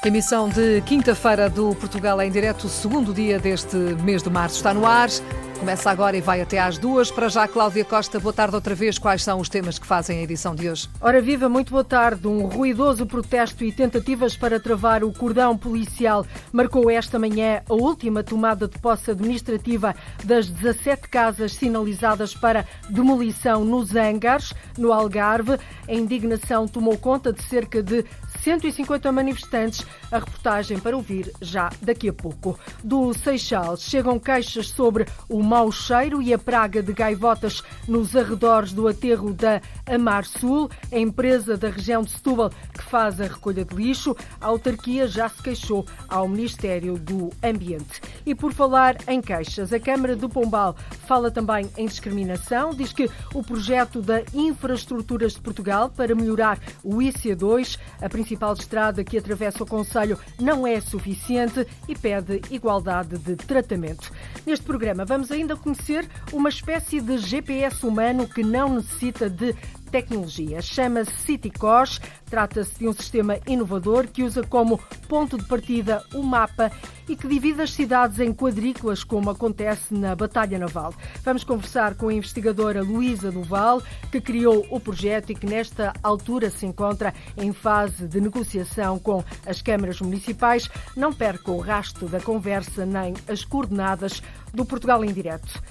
Emissão de quinta-feira do Portugal em direto, o segundo dia deste mês de março. Está no ar, começa agora e vai até às 2. Para já, Cláudia Costa, boa tarde outra vez. Quais são os temas que fazem a edição de hoje? Ora viva, muito boa tarde. Um ruidoso protesto e tentativas para travar o cordão policial marcou esta manhã a última tomada de posse administrativa das 17 casas sinalizadas para demolição nos Ângares, no Algarve. A indignação tomou conta de cerca de 150 manifestantes. A reportagem para ouvir já daqui a pouco. Do Seixal chegam queixas sobre o mau cheiro e a praga de gaivotas nos arredores do aterro da Amar Sul, a empresa da região de Setúbal que faz a recolha de lixo. A autarquia já se queixou ao Ministério do Ambiente. E por falar em queixas, a Câmara do Pombal fala também em discriminação. Diz que o projeto da Infraestruturas de Portugal para melhorar o IC2, a principal estrada que atravessa o concelho, não é suficiente e pede igualdade de tratamento. Neste programa vamos ainda conhecer uma espécie de GPS humano que não necessita de tecnologia. Chama-se CityCosh. Trata-se de um sistema inovador que usa como ponto de partida o mapa e que divide as cidades em quadrículas, como acontece na Batalha Naval. Vamos conversar com a investigadora Luísa Duval, que criou o projeto e que nesta altura se encontra em fase de negociação com as câmaras municipais. Não perca o rastro da conversa nem as coordenadas do Portugal em direto.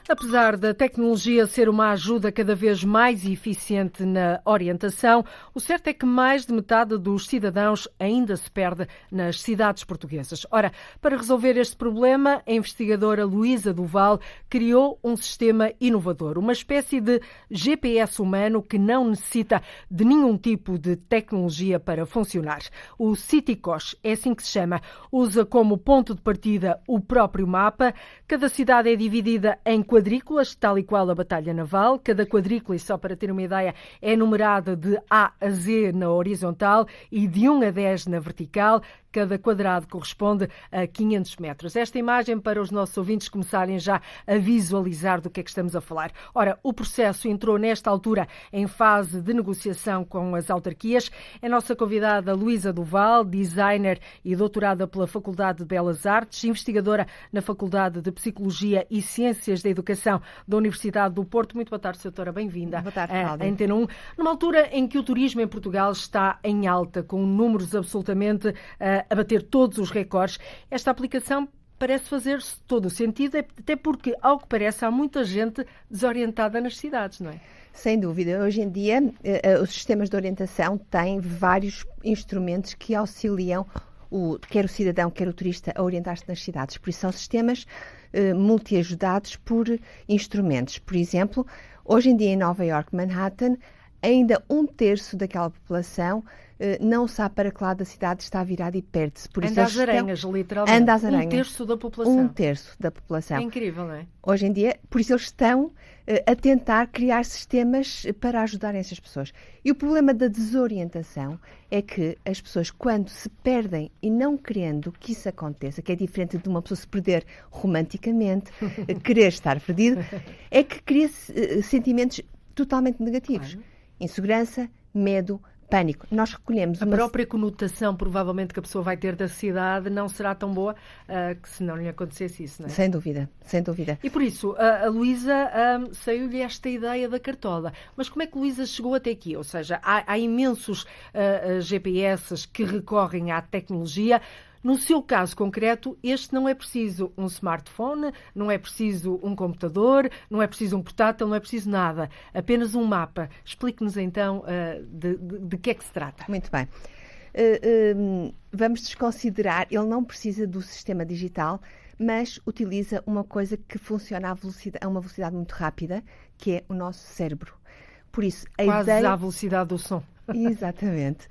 Apesar da tecnologia ser uma ajuda cada vez mais eficiente na orientação, o certo é que mais de metade dos cidadãos ainda se perde nas cidades portuguesas. Ora, para resolver este problema, a investigadora Luísa Duval criou um sistema inovador, uma espécie de GPS humano que não necessita de nenhum tipo de tecnologia para funcionar. O CityCosh é assim que se chama. Usa como ponto de partida o próprio mapa. Cada cidade é dividida em quadrículas, tal e qual a Batalha Naval. Cada quadrícula, e só para ter uma ideia, é numerada de A a Z na horizontal e de 1 a 10 na vertical. Cada quadrado corresponde a 500 metros. Esta imagem para os nossos ouvintes começarem já a visualizar do que é que estamos a falar. Ora, o processo entrou nesta altura em fase de negociação com as autarquias. A nossa convidada Luísa Duval, designer e doutorada pela Faculdade de Belas Artes, investigadora na Faculdade de Psicologia e Ciências da Educação da Universidade do Porto. Muito boa tarde, doutora, bem-vinda. Boa tarde, Cláudia. À Antena 1. Numa altura em que o turismo em Portugal está em alta, com números absolutamente a bater todos os recordes, esta aplicação parece fazer-se todo o sentido, até porque, ao que parece, há muita gente desorientada nas cidades, não é? Sem dúvida. Hoje em dia, os sistemas de orientação têm vários instrumentos que auxiliam quer o cidadão, quer o turista, a orientar-se nas cidades. Por isso, são sistemas multiajudados por instrumentos. Por exemplo, hoje em dia, em Nova Iorque, Manhattan, ainda 1/3 daquela população não sabe para que lado da cidade está virada e perde-se. Anda às aranhas, literalmente. Anda às aranhas. 1/3 da população. 1/3 da população. É incrível, não é? Hoje em dia, por isso eles estão a tentar criar sistemas para ajudarem essas pessoas. E o problema da desorientação é que as pessoas, quando se perdem e não querendo que isso aconteça, que é diferente de uma pessoa se perder romanticamente, querer estar perdido, é que cria sentimentos totalmente negativos. Claro. Insegurança, medo, pânico. Nós recolhemos a própria conotação, provavelmente, que a pessoa vai ter da cidade não será tão boa que se não lhe acontecesse isso, não é? Sem dúvida, sem dúvida. E por isso, a Luísa saiu-lhe esta ideia da cartola. Mas como é que Luísa chegou até aqui? Ou seja, há imensos GPS que recorrem à tecnologia. No seu caso concreto, este não é preciso um smartphone, não é preciso um computador, não é preciso um portátil, não é preciso nada. Apenas um mapa. Explique-nos então de que é que se trata. Muito bem. Vamos desconsiderar, ele não precisa do sistema digital, mas utiliza uma coisa que funciona a uma velocidade muito rápida, que é o nosso cérebro. Por isso, quase à velocidade do som. Exatamente.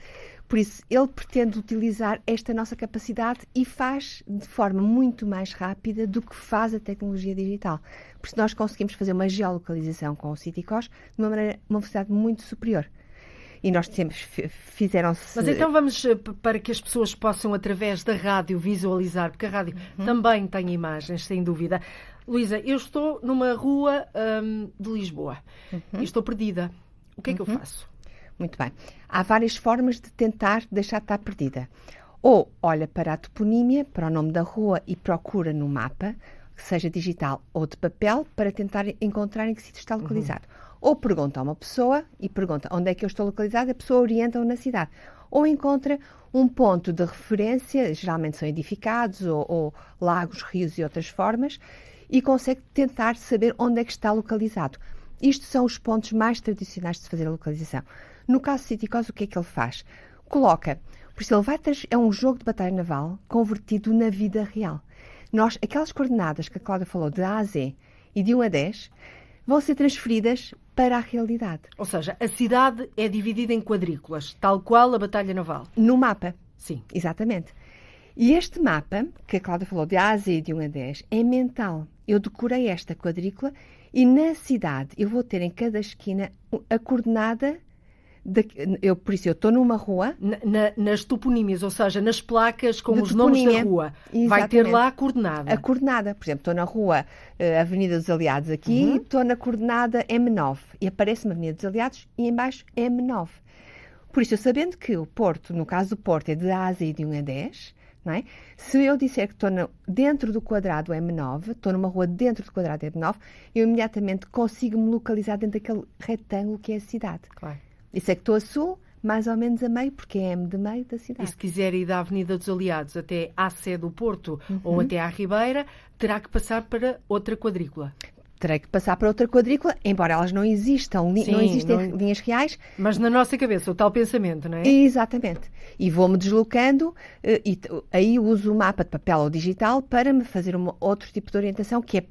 Por isso, ele pretende utilizar esta nossa capacidade e faz de forma muito mais rápida do que faz a tecnologia digital. Por isso, nós conseguimos fazer uma geolocalização com o CityCosh de uma velocidade muito superior. E nós sempre fizeram-se... Mas então vamos para que as pessoas possam, através da rádio, visualizar, porque a rádio também tem imagens, sem dúvida. Luísa, eu estou numa rua de Lisboa e estou perdida. O que é que eu faço? Muito bem. Há várias formas de tentar deixar de estar perdida. Ou olha para a toponímia, para o nome da rua e procura no mapa, que seja digital ou de papel, para tentar encontrar em que sítio está localizado. Ou pergunta a uma pessoa e pergunta onde é que eu estou localizado, a pessoa orienta-o na cidade. Ou encontra um ponto de referência, geralmente são edificados, ou lagos, rios e outras formas, e consegue tentar saber onde é que está localizado. Isto são os pontos mais tradicionais de se fazer a localização. No caso de Citicós, o que é que ele faz? Coloca, por isso é um jogo de batalha naval convertido na vida real. Aquelas coordenadas que a Cláudia falou, de A a Z e de 1 a 10, vão ser transferidas para a realidade. Ou seja, a cidade é dividida em quadrículas, tal qual a batalha naval. No mapa. Sim. Exatamente. E este mapa, que a Cláudia falou, de A a Z e de 1 a 10, é mental. Eu decorei esta quadrícula e na cidade eu vou ter em cada esquina a coordenada. Por isso, eu estou numa rua. Nas toponímias, ou seja, nas placas com os nomes da rua. Exatamente. Vai ter lá a coordenada. A coordenada. Por exemplo, estou na rua Avenida dos Aliados aqui, estou na coordenada M9 e aparece-me Avenida dos Aliados e em baixo M9. Por isso, eu sabendo que o Porto, no caso do Porto, é de A a Z e de 1 a 10, não é? Se eu disser que estou dentro do quadrado M9, estou numa rua dentro do quadrado M9, eu imediatamente consigo me localizar dentro daquele retângulo que é a cidade. Claro. Isso é que estou a sul, mais ou menos a meio, porque é M de meio da cidade. E se quiser ir da Avenida dos Aliados até à Sé do Porto ou até à Ribeira, terá que passar para outra quadrícula. Terei que passar para outra quadrícula, embora elas não existam, não existem linhas reais. Mas na nossa cabeça, o tal pensamento, não é? Exatamente. E vou-me deslocando, e aí uso o mapa de papel ou digital para me fazer outro tipo de orientação, que é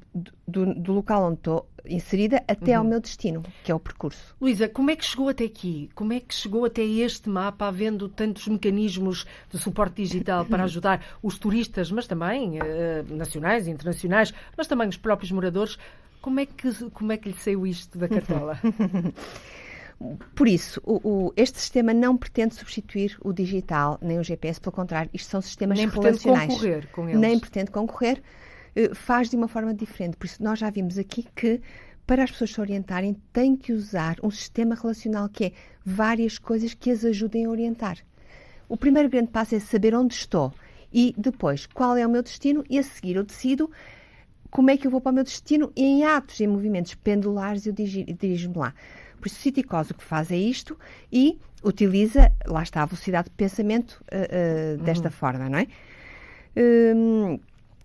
do local onde estou inserida até ao meu destino, que é o percurso. Luísa, como é que chegou até aqui? Como é que chegou até este mapa, havendo tantos mecanismos de suporte digital para ajudar os turistas, mas também nacionais e internacionais, mas também os próprios moradores? Como é que lhe saiu isto da cartola? Por isso, este sistema não pretende substituir o digital nem o GPS, pelo contrário, isto são sistemas relacionais. Nem pretende concorrer com eles. Nem pretende concorrer, faz de uma forma diferente. Por isso, nós já vimos aqui que, para as pessoas se orientarem, têm que usar um sistema relacional que é várias coisas que as ajudem a orientar. O primeiro grande passo é saber onde estou e depois qual é o meu destino e a seguir eu decido como é que eu vou para o meu destino e em atos, em movimentos pendulares eu dirijo-me lá. Por isso, o Citicós o que faz é isto e utiliza, lá está, a velocidade de pensamento desta forma, não é?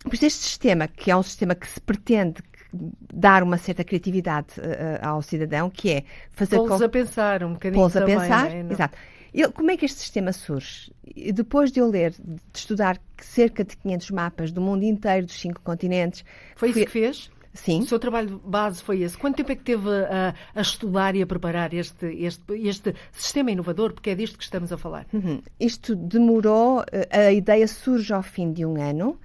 Por isso, este sistema, que é um sistema que se pretende dar uma certa criatividade ao cidadão, que é fazer... Pô-los a pensar um bocadinho pô-los também, a pensar, não é? Exato. Como é que este sistema surge? Depois de eu ler, de estudar cerca de 500 mapas do mundo inteiro, dos 5 continentes... Foi isso que fez? Sim. O seu trabalho de base foi esse. Quanto tempo é que teve a estudar e a preparar este sistema inovador? Porque é disto que estamos a falar. Isto demorou, a ideia surge ao fim de 1 ano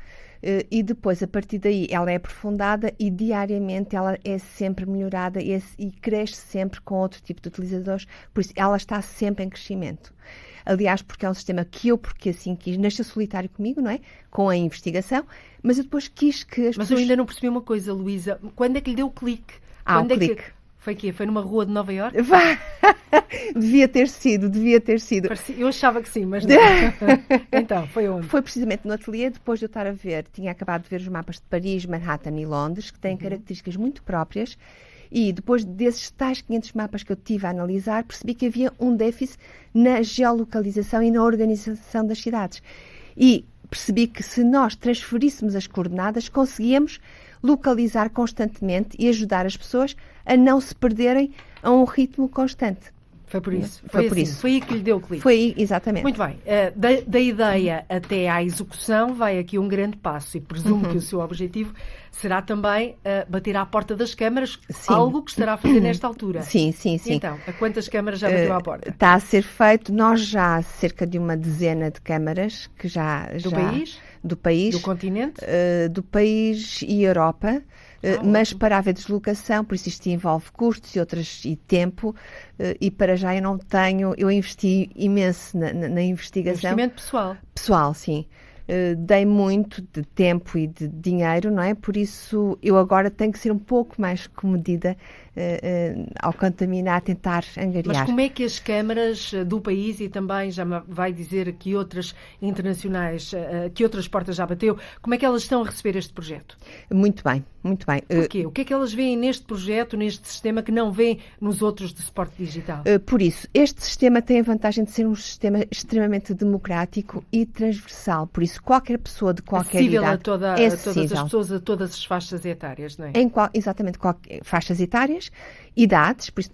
e depois, a partir daí, ela é aprofundada e diariamente ela é sempre melhorada e cresce sempre com outro tipo de utilizadores. Por isso, ela está sempre em crescimento. Aliás, porque é um sistema porque assim quis, nasceu solitário comigo, não é? Com a investigação, mas eu depois quis que as pessoas... Mas eu ainda não percebi uma coisa, Luísa. Quando é que lhe deu o clique? O clique. Foi quê? Foi numa rua de Nova Iorque? Devia ter sido. Eu achava que sim, mas não. Então, foi onde? Foi precisamente no ateliê, depois de eu estar a ver, tinha acabado de ver os mapas de Paris, Manhattan e Londres, que têm características muito próprias, e depois desses tais 500 mapas que eu tive a analisar, percebi que havia um déficit na geolocalização e na organização das cidades. E percebi que se nós transferíssemos as coordenadas, conseguíamos localizar constantemente e ajudar as pessoas a não se perderem a um ritmo constante. Foi por isso. Foi por isso. Foi aí que lhe deu o clique. Foi aí, exatamente. Muito bem. Da ideia até à execução vai aqui um grande passo e presumo que o seu objetivo será também bater à porta das câmaras, sim, algo que estará a fazer nesta altura. Sim. Então, a quantas câmaras já bateu à porta? Está a ser feito, nós já há cerca de uma dezena de câmaras que já... Do país? Do continente? Do país e Europa. Mas para haver deslocação, por isso isto envolve custos e tempo, e para já eu investi imenso na investigação. Investimento pessoal. Pessoal, sim. dei muito de tempo e de dinheiro, não é? Por isso eu agora tenho que ser um pouco mais comedida ao contaminar, a tentar angariar. Mas como é que as câmaras do país, e também já vai dizer que outras internacionais, que outras portas já bateu, como é que elas estão a receber este projeto? Muito bem, muito bem. Porquê? O que é que elas veem neste projeto, neste sistema, que não veem nos outros de suporte digital? Por isso, este sistema tem a vantagem de ser um sistema extremamente democrático e transversal. Por isso, qualquer pessoa de qualquer acessível idade a todas as pessoas, a todas as faixas etárias, não é? Exatamente, faixas etárias, idades, por isso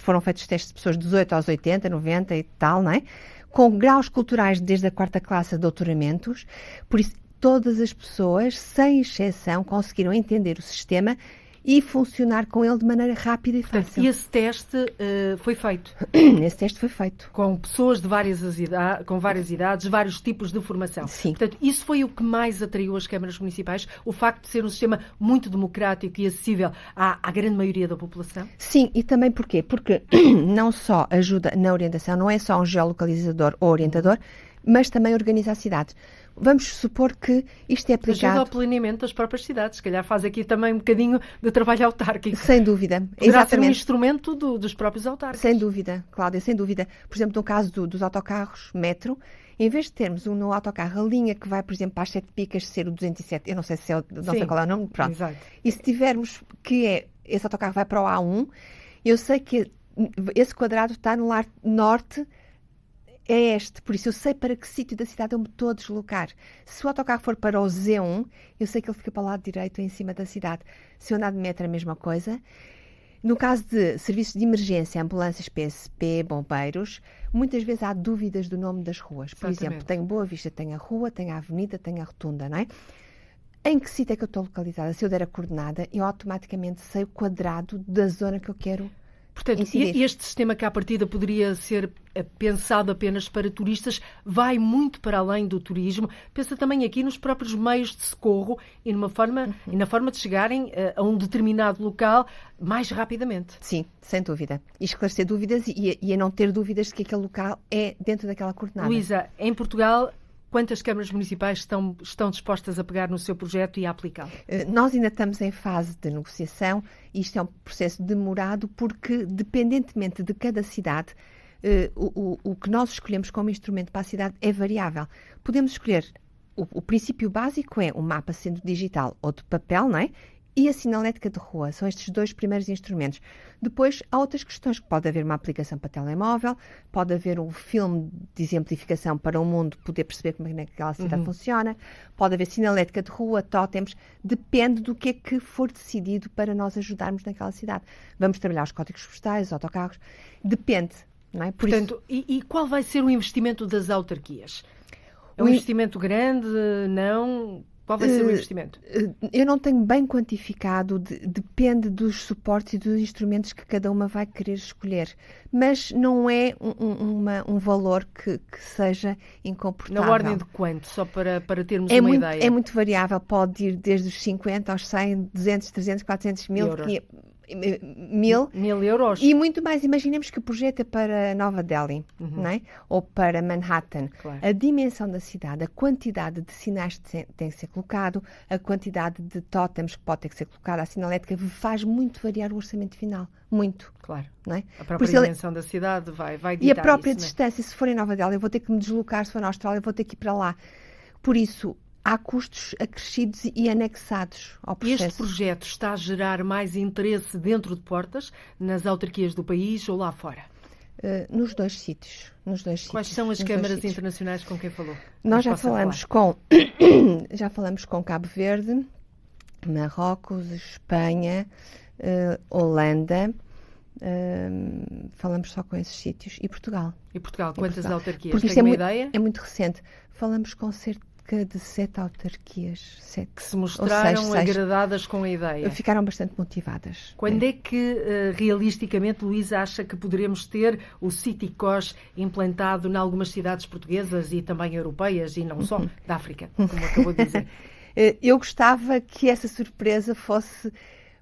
foram feitos testes de pessoas de 18 aos 80, 90 e tal, não é? Com graus culturais desde a 4ª classe a doutoramentos, por isso todas as pessoas, sem exceção, conseguiram entender o sistema e funcionar com ele de maneira rápida e fácil. E esse teste foi feito? Esse teste foi feito. Com pessoas de várias idades, vários tipos de formação. Sim. Portanto, isso foi o que mais atraiu as câmaras municipais? O facto de ser um sistema muito democrático e acessível à grande maioria da população? Sim, e também porquê? Porque não só ajuda na orientação, não é só um geolocalizador ou orientador, mas também organiza a cidade. Vamos supor que isto é aplicado... Ajuda ao planeamento das próprias cidades. Se calhar faz aqui também um bocadinho de trabalho autárquico. Sem dúvida. Poderá ser um instrumento dos próprios autárquicos. Sem dúvida, Cláudia, sem dúvida. Por exemplo, no caso dos autocarros metro, em vez de termos no autocarro a linha que vai, por exemplo, para as 7 picas ser o 207, eu não sei se é não sei qual é o nome, pronto. Exato. E se tivermos esse autocarro vai para o A1, eu sei que esse quadrado está no lado norte, é este, por isso eu sei para que sítio da cidade eu me estou a deslocar. Se o autocarro for para o Z1, eu sei que ele fica para o lado direito, em cima da cidade. Se eu andar de metro, é a mesma coisa. No caso de serviços de emergência, ambulâncias, PSP, bombeiros, muitas vezes há dúvidas do nome das ruas. Por exemplo, tenho Boa Vista, tenho a rua, tenho a avenida, tenho a rotunda, não é? Em que sítio é que eu estou localizada? Se eu der a coordenada, eu automaticamente sei o quadrado da zona que eu quero. Portanto, este sistema que à partida poderia ser pensado apenas para turistas, vai muito para além do turismo. Pensa também aqui nos próprios meios de socorro e na forma de chegarem a um determinado local mais rapidamente. Sim, sem dúvida. E esclarecer dúvidas e a não ter dúvidas de que aquele local é dentro daquela coordenada. Luísa, em Portugal, quantas câmaras municipais estão dispostas a pegar no seu projeto e a aplicá-lo? Nós ainda estamos em fase de negociação e isto é um processo demorado porque, dependentemente de cada cidade, o que nós escolhemos como instrumento para a cidade é variável. Podemos escolher, o princípio básico é o mapa sendo digital ou de papel, não é? E a sinalética de rua. São estes 2 primeiros instrumentos. Depois, há outras questões, que pode haver uma aplicação para telemóvel, pode haver um filme de exemplificação para o mundo poder perceber como é que aquela cidade funciona, pode haver sinalética de rua, tótems, depende do que é que for decidido para nós ajudarmos naquela cidade. Vamos trabalhar os códigos postais, os autocarros, depende, não é? Portanto, e qual vai ser o investimento das autarquias? É um investimento grande? Não? Qual vai ser o investimento? Eu não tenho bem quantificado, depende dos suportes e dos instrumentos que cada uma vai querer escolher, mas não é um valor que seja incomportável. Na ordem de quanto? Só para termos uma ideia. É muito variável, pode ir desde os 50 aos 100, 200, 300, 400 mil, 1.000 euros. E muito mais. Imaginemos que o projeto é para Nova Delhi, não é? Ou para Manhattan. Claro. A dimensão da cidade, a quantidade de sinais que tem que ser colocado, a quantidade de tótems que pode ter que ser colocado, a sinalética faz muito variar o orçamento final. Muito. Claro. Não é? A própria dimensão da cidade vai ditar e a própria isso, distância, se for em Nova Delhi, eu vou ter que me deslocar, se for na Austrália, eu vou ter que ir para lá. Por isso, há custos acrescidos e anexados ao processo. Este projeto está a gerar mais interesse dentro de Portas, nas autarquias do país ou lá fora? Nos dois sítios. Quais são as câmaras internacionais com quem falou? Nós já falamos com Cabo Verde, Marrocos, Espanha, Holanda, falamos só com esses sítios, e Portugal. E Portugal, quantas autarquias? Porque tem uma ideia? É muito recente. Falamos com cerca de 7 autarquias. Que se mostraram agradadas com a ideia. Ficaram bastante motivadas. Quando é que, realisticamente, Luísa acha que poderemos ter o CityCOS implantado em algumas cidades portuguesas e também europeias, e não só, da África, como acabou de dizer? Eu gostava que essa surpresa fosse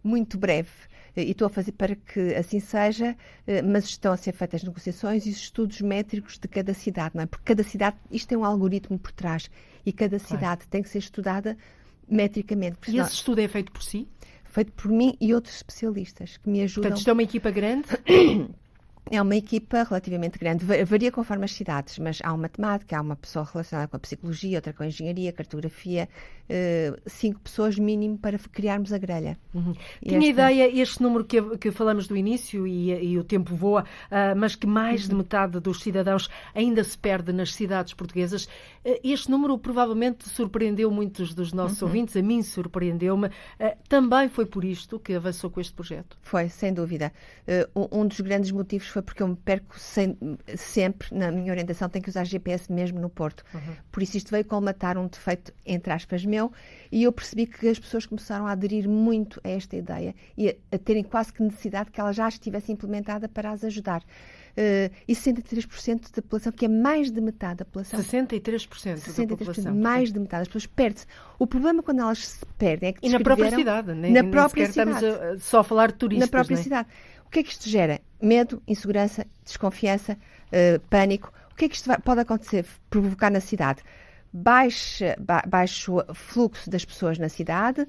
muito breve. e estou a fazer para que assim seja, mas estão a ser feitas negociações e estudos métricos de cada cidade, não é? Porque cada cidade, isto tem um algoritmo por trás e cada cidade tem que ser estudada metricamente. E esse estudo é feito por si? Feito por mim e outros especialistas que me ajudam. Portanto, isto é uma equipa grande? É uma equipa relativamente grande, varia conforme as cidades, mas há uma matemática, há uma pessoa relacionada com a psicologia, outra com a engenharia, cartografia, 5 pessoas mínimo para criarmos a grelha. Tinha ideia, este número que falamos do início, e o tempo voa, mas que mais de metade dos cidadãos ainda se perde nas cidades portuguesas. Este número provavelmente surpreendeu muitos dos nossos ouvintes, a mim surpreendeu-me. Também foi por isto que avançou com este projeto? Foi, sem dúvida. Um dos grandes motivos foi porque eu me perco sempre, na minha orientação, tenho que usar GPS mesmo no Porto. Por isso isto veio colmatar um defeito, entre aspas, meu, e eu percebi que as pessoas começaram a aderir muito a esta ideia e a terem quase que necessidade que ela já estivesse implementada para as ajudar. E 63% da população, que é mais de metade da população. 63% da população. Mais de metade das pessoas perde-se. O problema quando elas se perdem é que e na própria cidade, na própria cidade. Estamos só a falar de turistas. Na própria cidade. O que é que isto gera? Medo, insegurança, desconfiança, pânico. O que é que isto pode acontecer, provocar na cidade? Baixo fluxo das pessoas na cidade,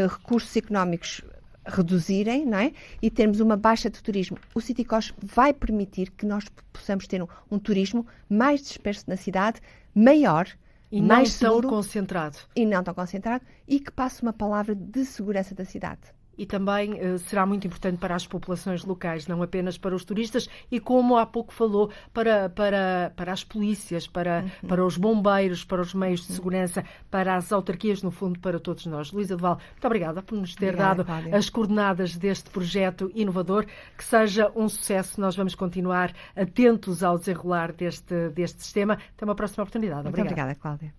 recursos económicos reduzirem, não é? E termos uma baixa de turismo. O Citycost vai permitir que nós possamos ter um turismo mais disperso na cidade, maior, e mais não seguro, tão concentrado. E não tão concentrado, e que passe uma palavra de segurança da cidade. E também será muito importante para as populações locais, não apenas para os turistas e, como há pouco falou, para as polícias, para os bombeiros, para os meios de segurança, para as autarquias, no fundo, para todos nós. Luísa de Val, muito obrigada por nos ter dado Cláudia, as coordenadas deste projeto inovador. Que seja um sucesso. Nós vamos continuar atentos ao desenrolar deste sistema. Até uma próxima oportunidade. Muito obrigada, Cláudia.